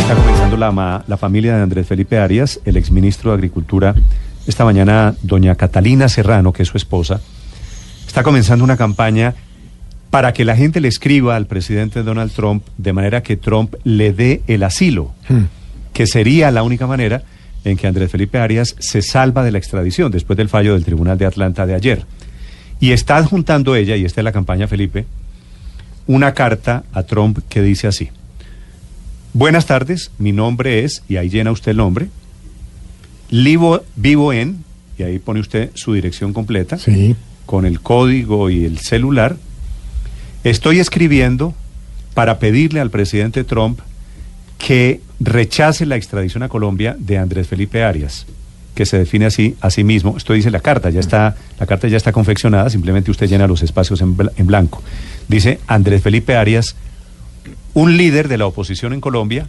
Está comenzando la familia de Andrés Felipe Arias, el exministro de Agricultura. Esta mañana, doña Catalina Serrano, que es su esposa, está comenzando una campaña para que la gente le escriba al presidente Donald Trump de manera que Trump le dé el asilo, que sería la única manera en que Andrés Felipe Arias se salva de la extradición después del fallo del Tribunal de Atlanta de ayer. Y está adjuntando ella, y esta es la campaña, Felipe, una carta a Trump que dice así: buenas tardes, mi nombre es, y ahí llena usted el nombre, vivo en, y ahí pone usted su dirección completa, sí, con el código y el celular. Estoy escribiendo para pedirle al presidente Trump que rechace la extradición a Colombia de Andrés Felipe Arias, que se define así a sí mismo. Esto dice la carta, la carta ya está confeccionada, simplemente usted llena los espacios en blanco. Dice: Andrés Felipe Arias, un líder de la oposición en Colombia,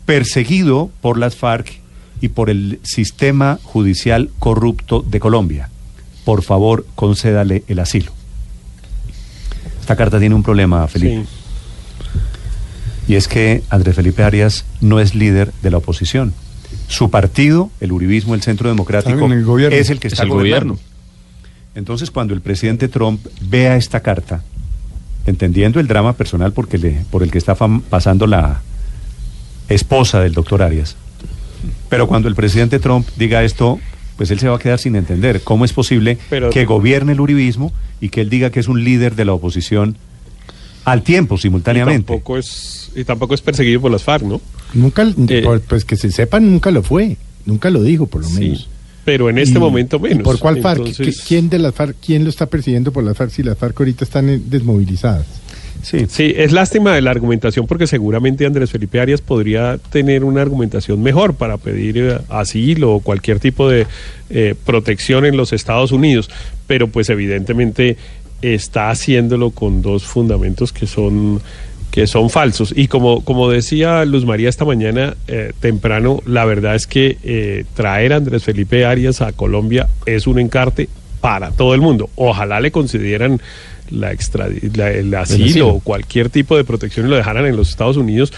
perseguido por las FARC y por el sistema judicial corrupto de Colombia. Por favor, concédale el asilo. Esta carta tiene un problema, Felipe. Sí. Y es que Andrés Felipe Arias no es líder de la oposición. Su partido, el uribismo, el Centro Democrático, es el que está gobernando. Entonces, cuando el presidente Trump vea esta carta, entendiendo el drama personal por el que está pasando la esposa del doctor Arias, pero cuando el presidente Trump diga esto, pues él se va a quedar sin entender cómo es posible que gobierne el uribismo y que él diga que es un líder de la oposición al tiempo, simultáneamente. Y tampoco es perseguido por las FARC, ¿no? Nunca, pues que se sepa, nunca lo fue, nunca lo dijo, por lo menos. Sí, pero en este momento menos. ¿Por cuál FARC? ¿Quién de las FARC? ¿Quién lo está persiguiendo por las FARC si las FARC ahorita están desmovilizadas? Sí, es lástima de la argumentación, porque seguramente Andrés Felipe Arias podría tener una argumentación mejor para pedir asilo o cualquier tipo de protección en los Estados Unidos, pero pues evidentemente está haciéndolo con dos fundamentos que son falsos. Y como decía Luz María esta mañana temprano, la verdad es que traer a Andrés Felipe Arias a Colombia es un encarte para todo el mundo. Ojalá le consideran el asilo o cualquier tipo de protección y lo dejaran en los Estados Unidos,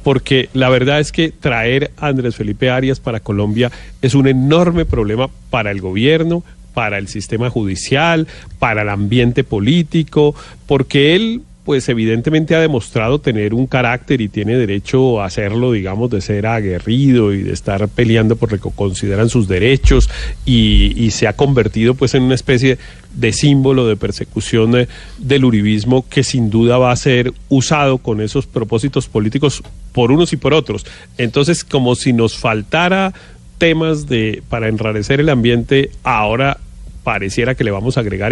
porque la verdad es que traer a Andrés Felipe Arias para Colombia es un enorme problema para el gobierno, para el sistema judicial, para el ambiente político, porque él pues evidentemente ha demostrado tener un carácter y tiene derecho a hacerlo, digamos, de ser aguerrido y de estar peleando por lo que consideran sus derechos, y se ha convertido pues en una especie de símbolo de persecución del uribismo, que sin duda va a ser usado con esos propósitos políticos por unos y por otros. Entonces, como si nos faltara temas para enrarecer el ambiente, ahora pareciera que le vamos a agregar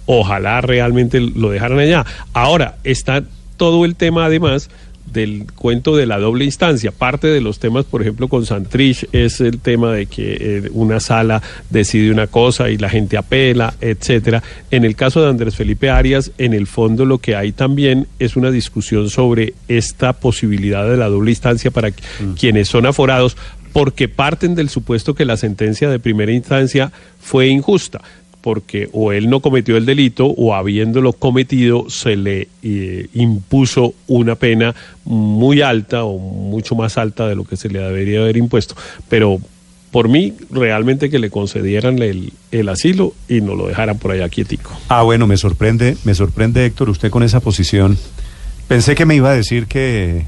Ojalá realmente lo dejaran allá. Ahora, está todo el tema, además, del cuento de la doble instancia. Parte de los temas, por ejemplo, con Santrich, es el tema de que una sala decide una cosa y la gente apela, etcétera. En el caso de Andrés Felipe Arias, en el fondo lo que hay también es una discusión sobre esta posibilidad de la doble instancia para quienes son aforados, porque parten del supuesto que la sentencia de primera instancia fue injusta, porque o él no cometió el delito o habiéndolo cometido se le impuso una pena muy alta o mucho más alta de lo que se le debería haber impuesto. Pero por mí, realmente que le concedieran el asilo y no lo dejaran por allá quietico. Bueno, me sorprende, Héctor, usted con esa posición. Pensé que me iba a decir que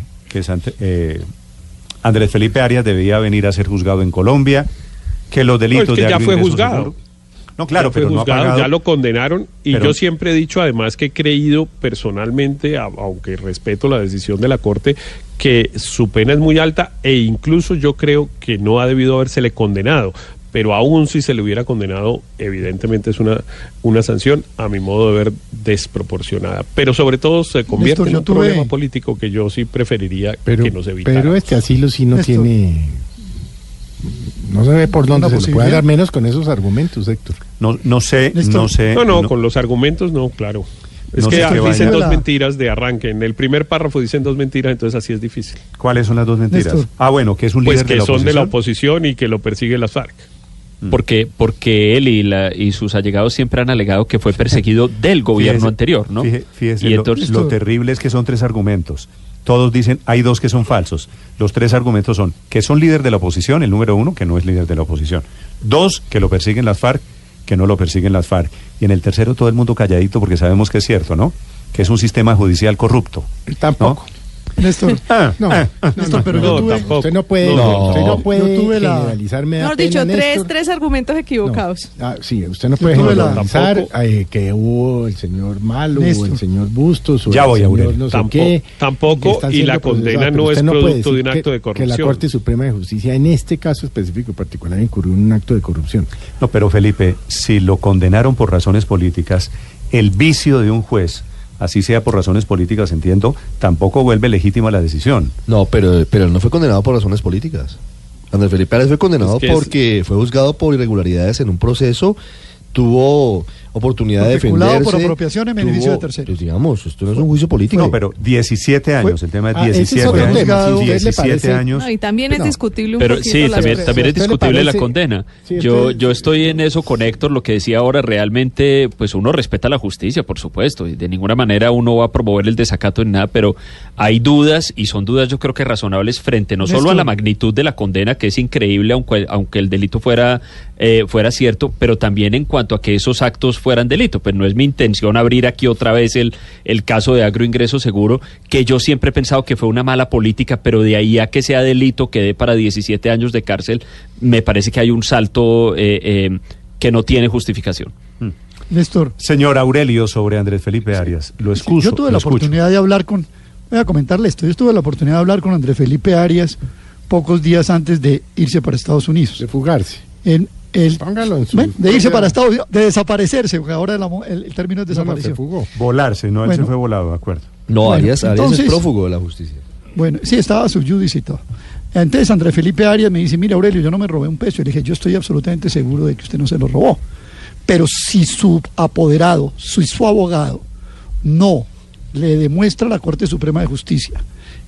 Andrés Felipe Arias debía venir a ser juzgado en Colombia, que los delitos de ya fue juzgado. No, claro, pero no ha pagado. Ya lo condenaron, y yo siempre he dicho, además, que he creído personalmente, aunque respeto la decisión de la Corte, que su pena es muy alta, e incluso yo creo que no ha debido habérsele condenado. Pero aún si se le hubiera condenado, evidentemente es una sanción, a mi modo de ver, desproporcionada. Pero sobre todo se convierte en un problema político que yo sí preferiría que nos evitara. Pero este asilo sí no tiene... No se ve por dónde se le puede dar, menos con esos argumentos, Héctor. No sé. No, con los argumentos no, claro. Es que dicen dos mentiras de arranque. En el primer párrafo dicen dos mentiras, entonces así es difícil. ¿Cuáles son las dos mentiras? Néstor. Bueno, que es un líder de la oposición. Pues que son de la oposición y que lo persigue las FARC. Porque él y sus allegados siempre han alegado que fue perseguido del gobierno anterior, ¿no? Fíjese, y entonces, lo terrible es que son tres argumentos. todos dicen, hay dos que son falsos. Los tres argumentos son que son líder de la oposición, el número uno, que no es líder de la oposición. Dos, que lo persiguen las FARC, que no lo persiguen las FARC. Y en el tercero todo el mundo calladito porque sabemos que es cierto, ¿no? Que es un sistema judicial corrupto. Tampoco. ¿No? Néstor, Néstor, pero yo tuve, tampoco. usted no puede generalizar, me da Mejor pena, dicho, Néstor. tres argumentos equivocados. Sí, usted no puede tuve generalizar que hubo el señor Malo, Néstor. o el señor Bustos, o Ya el voy, señor Aurelio. no sé qué. Tampoco, están y la siendo condena procesados, no pero es usted no puede producto de un decir acto de que la corrupción. Corte Suprema de Justicia, en este caso específico particular, incurrió en un acto de corrupción. No, pero Felipe, si lo condenaron por razones políticas, el vicio de un juez, así sea por razones políticas, entiendo, tampoco vuelve legítima la decisión. No, pero él no fue condenado por razones políticas. Andrés Felipe Arias fue condenado porque fue juzgado por irregularidades en un proceso, tuvo oportunidad de Peculado defenderse. por apropiación en beneficio de terceros. Pues digamos, esto no es un juicio político. No, pero 17 años, el tema es ese es 17 otro años. tema, si a usted le 17 parece- años. No, y también es discutible un Pero poquito sí, las también cosas. es ¿A usted le discutible la parece? condena. Sí, yo usted- estoy en eso con Héctor, lo que decía ahora, realmente pues uno respeta la justicia, por supuesto, y de ninguna manera uno va a promover el desacato ni nada, pero hay dudas, y son dudas yo creo que razonables frente no solo a la magnitud de la condena, que es increíble, aunque el delito fuera cierto, pero también en cuanto a que esos actos fueran delito. Pues no es mi intención abrir aquí otra vez el caso de Agroingreso Seguro, que yo siempre he pensado que fue una mala política, pero de ahí a que sea delito, que dé para 17 años de cárcel, me parece que hay un salto que no tiene justificación. Néstor, Señor Aurelio, sobre Andrés Felipe Arias, lo escucho. yo tuve la oportunidad de hablar con, voy a comentarle esto, yo tuve la oportunidad de hablar con Andrés Felipe Arias pocos días antes de irse para Estados Unidos. De fugarse. Póngalo en su De irse propia- para Estados Unidos, de desaparecerse, porque ahora el término es No, se desaparición. fugó. Volarse, no, él Bueno. se fue volado, de acuerdo. No, Bueno, Arias entonces- es prófugo de la justicia. Bueno, sí, estaba subyudice y todo. Entonces Andrés Felipe Arias me dice, mira Aurelio, yo no me robé un peso. Y le dije, yo estoy absolutamente seguro de que usted no se lo robó. Pero si su apoderado, si su abogado no le demuestra a la Corte Suprema de Justicia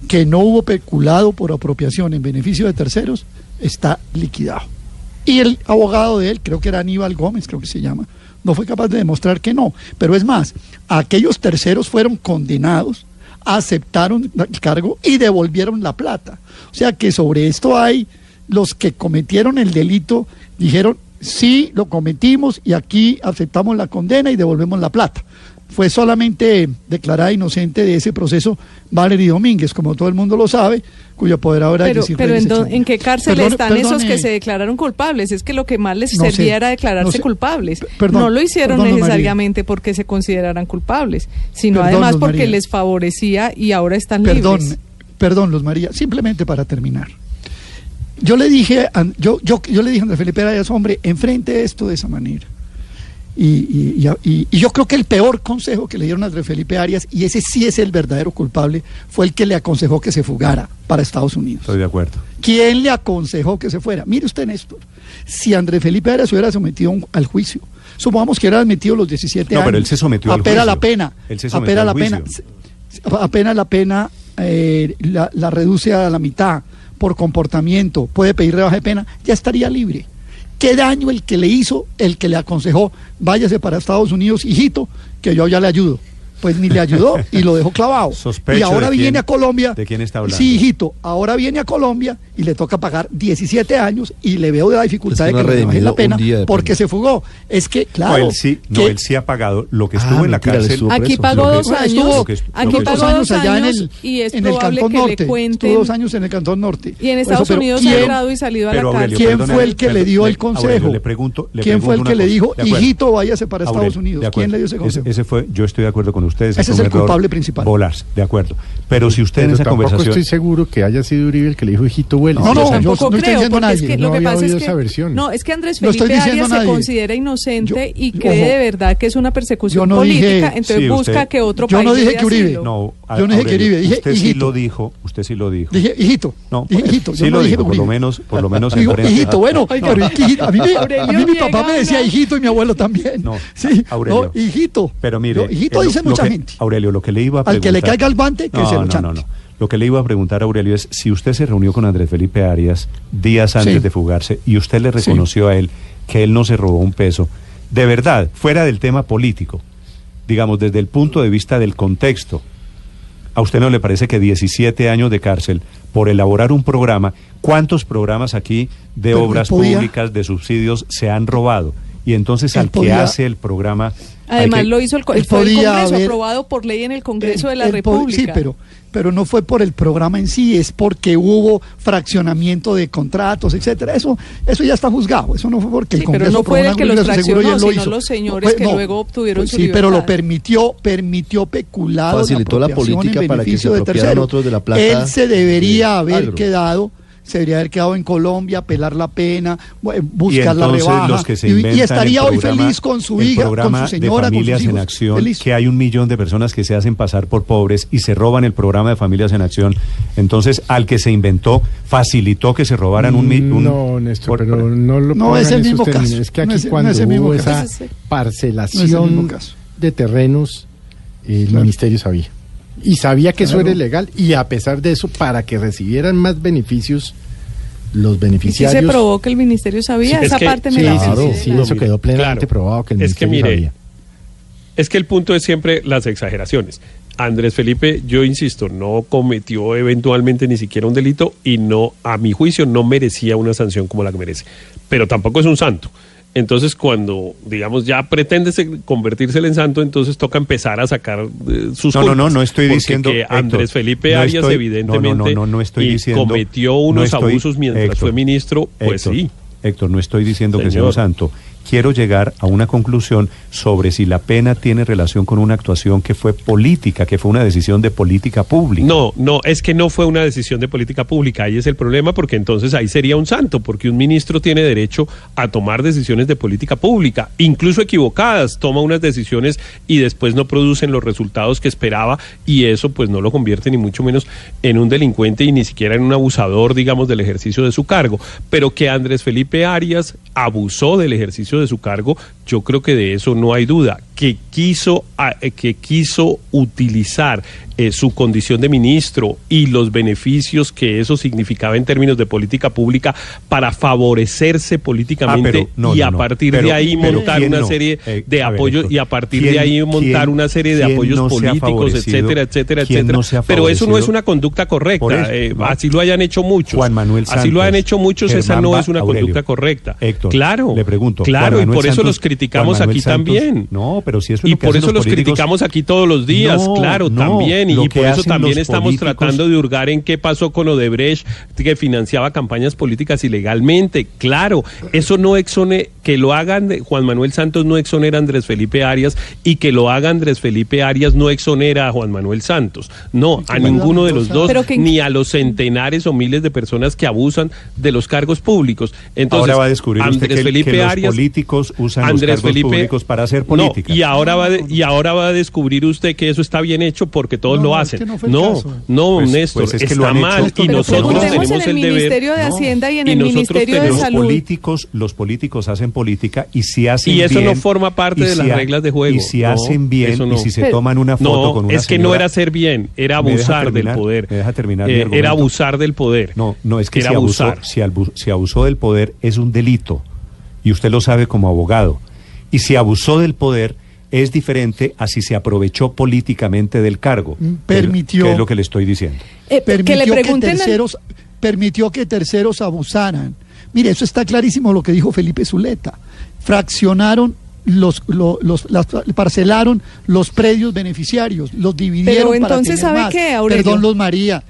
que no hubo peculado por apropiación en beneficio de terceros, está liquidado. Y el abogado de él, creo que era Aníbal Gómez, creo que se llama, no fue capaz de demostrar que no. Pero es más, aquellos terceros fueron condenados, aceptaron el cargo y devolvieron la plata. O sea que sobre esto hay los que cometieron el delito, dijeron, sí, lo cometimos y aquí aceptamos la condena y devolvemos la plata. Fue solamente declarada inocente de ese proceso Valery Domínguez, como todo el mundo lo sabe, cuyo apoderado era Pero Reyes Echaña. ¿en qué cárcel Perdone, están esos perdone. que se declararon culpables? Es que lo que más les No sé, servía era declararse no sé. culpables. Perdón, no lo hicieron perdón, Luz necesariamente porque se consideraran culpables, sino Perdón, además Luz porque María. les favorecía y ahora están libres. Perdón, Luz María, simplemente para terminar. Yo le dije a Andrés Felipe Arias, hombre, enfrente esto de esa manera. Y yo creo que el peor consejo que le dieron a Andrés Felipe Arias, y ese sí es el verdadero culpable, fue el que le aconsejó que se fugara para Estados Unidos. Estoy de acuerdo. ¿Quién le aconsejó que se fuera? Mire usted, Néstor, si Andrés Felipe Arias se hubiera sometido al juicio, supongamos que hubiera admitido los 17 años. No, pero él se sometió al apela juicio. la pena. Él se sometió apela al la pena. juicio. Apenas la pena la reduce a la mitad por comportamiento, puede pedir rebaja de pena, ya estaría libre. ¿Qué daño el que le hizo, el que le aconsejó, váyase para Estados Unidos, hijito, que yo ya le ayudo? Pues ni le ayudó y lo dejó clavado. Sospecho y ahora de quién- viene a Colombia. ¿de quién está hablando? Sí, hijito, ahora viene a Colombia y le toca pagar 17 años y le veo de la dificultad Es que de no que ha le bajen la redimido pena un día de porque pena. se fugó. Es que, claro. No, él sí ha pagado lo que estuvo en la mentira, él cárcel. estuvo Aquí preso. pagó Lo que- 2 Bueno, años, estuvo- aquí lo que- pagó 2 allá años y es en el probable Cantón que Norte. le cuenten. Estuvo 2 años en el Cantón Norte. Y en Por Estados pero Unidos ¿quién- ha entrado y salido a la Pero, cárcel. Aurelio, ¿Quién perdóneme, fue el que le dio el consejo? Aurelio, le pregunto ¿Quién fue el una que le cosa. dijo, De acuerdo. hijito, váyase para Estados Aurelio, Unidos? de acuerdo. ¿Quién le dio ese consejo? Ese fue, yo estoy de acuerdo con ustedes. Ese fue es un el error culpable principal. Volarse, de acuerdo. Pero si usted en Pero esa tampoco conversación... estoy seguro que haya sido Uribe el que le dijo, hijito, vuela. No, no, Yo yo tampoco no estoy creo, diciendo a porque es nadie. que No lo que había pasa oído es esa que versión. no, es que Andrés No estoy Felipe diciendo Arias a se nadie. considera inocente y Yo- cree ojo. de verdad que es una persecución Yo no dije- política, entonces Sí, busca usted- que otro yo país no le dije dé que Uribe. asilo. No, Yo no dije que Uribe, dije usted sí hijito. lo dijo, usted sí lo dijo. Dije, hijito. No, Dije, hijito. sí yo lo no dije dijo, por lo Uribe. menos Digo, enfrente. hijito, bueno, pero es que hijito, a mí Aurelio mi papá niega me decía una- hijito y mi abuelo también. No, Sí, Aurelio. no, hijito. Pero mire, Hijito dice lo mucha que- gente. Aurelio, lo que le iba a Al preguntar... que le caiga el guante, que se lo chante. No. Lo que le iba a preguntar a Aurelio es si usted se reunió con Andrés Felipe Arias días antes Sí. de fugarse y usted le reconoció a él que él no se robó un peso, de verdad, fuera del tema político, digamos, desde el punto de vista del contexto, ¿A usted no le parece que 17 años de cárcel por elaborar un programa? ¿Cuántos programas aquí de obras públicas, de subsidios, se han robado? Y entonces al que hace el programa... Además lo hizo fue el Congreso, aprobado por ley en el Congreso de la República. Sí, pero no fue por el programa en sí, es porque hubo fraccionamiento de contratos, etcétera. Eso ya está juzgado. Eso no fue porque el Congreso... Pero no fue el que los fraccionó, sino hizo. Los señores que luego obtuvieron su libertad. Sí, pero lo permitió peculado, facilitó la política para que se apropiaran otros de la plata. Él se debería haber quedado en Colombia, apelar la pena, buscar la rebaja, y estaría hoy feliz con su hija, con su señora, de Familias con sus hijos. En Acción, Feliz. Que hay 1 millón de personas que se hacen pasar por pobres y se roban el programa de Familias en Acción. Entonces, al que se inventó, facilitó que se robaran No, Néstor, pero no es el mismo caso. Es que aquí cuando hubo esa parcelación de terrenos, el ministerio sabía. Y sabía que eso era ilegal, y a pesar de eso, para que recibieran más beneficios, los beneficiarios... ¿Y si se probó que el ministerio sabía? Esa parte me la Sí, eso quedó plenamente probado que el ministerio sabía. Es que el punto es siempre las exageraciones. Andrés Felipe, yo insisto, no cometió eventualmente ni siquiera un delito y no, a mi juicio, no merecía una sanción como la que merece. Pero tampoco es un santo. Entonces, cuando, digamos, ya pretende convertirse en santo, entonces toca empezar a sacar sus culpas. No estoy diciendo que Andrés Felipe Arias evidentemente cometió unos abusos mientras fue ministro, pues sí. Héctor, no estoy diciendo que sea un santo. Quiero llegar a una conclusión sobre si la pena tiene relación con una actuación que fue política, que fue una decisión de política pública. No, es que no fue una decisión de política pública. Ahí es el problema, porque entonces ahí sería un santo, porque un ministro tiene derecho a tomar decisiones de política pública, incluso equivocadas. Toma unas decisiones y después no producen los resultados que esperaba, y eso pues no lo convierte ni mucho menos en un delincuente y ni siquiera en un abusador, digamos, del ejercicio de su cargo. Pero que Andrés Felipe Arias abusó del ejercicio de su cargo, yo creo que de eso no hay duda. Que quiso utilizar su condición de ministro y los beneficios que eso significaba en términos de política pública para favorecerse políticamente, y a partir de ahí montar una serie de apoyos, y a partir de ahí montar una serie de apoyos políticos, etcétera. Pero eso no es una conducta correcta. Así lo hayan hecho muchos. Juan Manuel Santos, así lo han hecho muchos, esa no es una conducta correcta. Héctor, claro, le pregunto. Claro, y por eso los criticamos aquí también. No, pero si eso y por eso los criticamos aquí todos los días, claro, también. Y por eso también estamos tratando de hurgar en qué pasó con Odebrecht, que financiaba campañas políticas ilegalmente. Claro, eso no exone, que lo hagan Juan Manuel Santos no exonera a Andrés Felipe Arias, y que lo haga Andrés Felipe Arias no exonera a Juan Manuel Santos. No, a ninguno de los dos, ni a los centenares o miles de personas que abusan de los cargos públicos. Entonces, ahora va a descubrir Andrés usted Felipe que Arias, los políticos usan los cargos públicos para hacer política. No, y ahora va a descubrir usted que eso está bien hecho porque todos lo hacen. Néstor, pues es que está mal, y nosotros tenemos el deber. En el Ministerio de Hacienda y en el Ministerio de Salud. Los políticos hacen política, y si hacen bien... Y eso no forma parte de las reglas de juego. Y si hacen bien, y si se toman una foto con una es que señora, no era hacer bien, era abusar del poder. ¿Me deja terminar mi argumento? Era abusar del poder. No, es que si abusó del poder es un delito, y usted lo sabe como abogado. Y si abusó del poder es diferente a si se aprovechó políticamente del cargo. Permitió, que es lo que le estoy diciendo. Permitió que terceros abusaran. Mire, eso está clarísimo lo que dijo Felipe Zuleta. Fraccionaron parcelaron los predios beneficiarios, los dividieron. Pero entonces, para tener ¿sabe qué, Aurelio? Perdón, Luz María,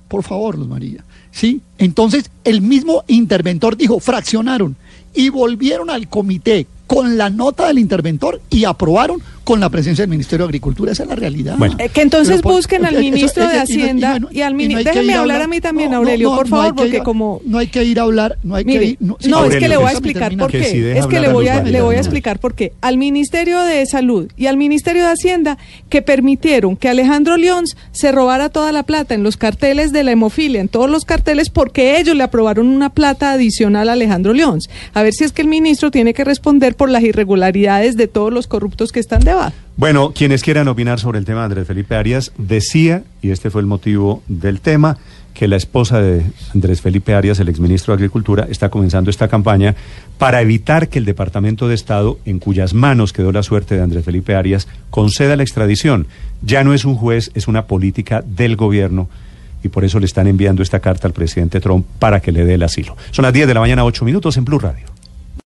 por favor, Luz María. Sí, entonces el mismo interventor dijo, fraccionaron, y volvieron al comité con la nota del interventor y aprobaron con la presencia del Ministerio de Agricultura. Esa es la realidad. Bueno, que entonces busquen al ministro de Hacienda y al ministro. Déjeme hablar a mí también, Aurelio, por favor, porque como... No hay que ir a hablar, es que le voy a explicar por qué. Es que le voy a explicar por qué. Al Ministerio de Salud y al Ministerio de Hacienda, que permitieron que Alejandro Lyons se robara toda la plata en los carteles de la hemofilia, en todos los carteles, porque ellos le aprobaron una plata adicional a Alejandro Lyons. A ver si es que el ministro tiene que responder por las irregularidades de todos los corruptos que están debajo. Bueno, quienes quieran opinar sobre el tema de Andrés Felipe Arias, decía, y este fue el motivo del tema, que la esposa de Andrés Felipe Arias, el exministro de Agricultura, está comenzando esta campaña para evitar que el Departamento de Estado, en cuyas manos quedó la suerte de Andrés Felipe Arias, conceda la extradición. Ya no es un juez, es una política del gobierno, y por eso le están enviando esta carta al presidente Trump para que le dé el asilo. Son las 10 de la mañana, 8 minutos en Blue Radio.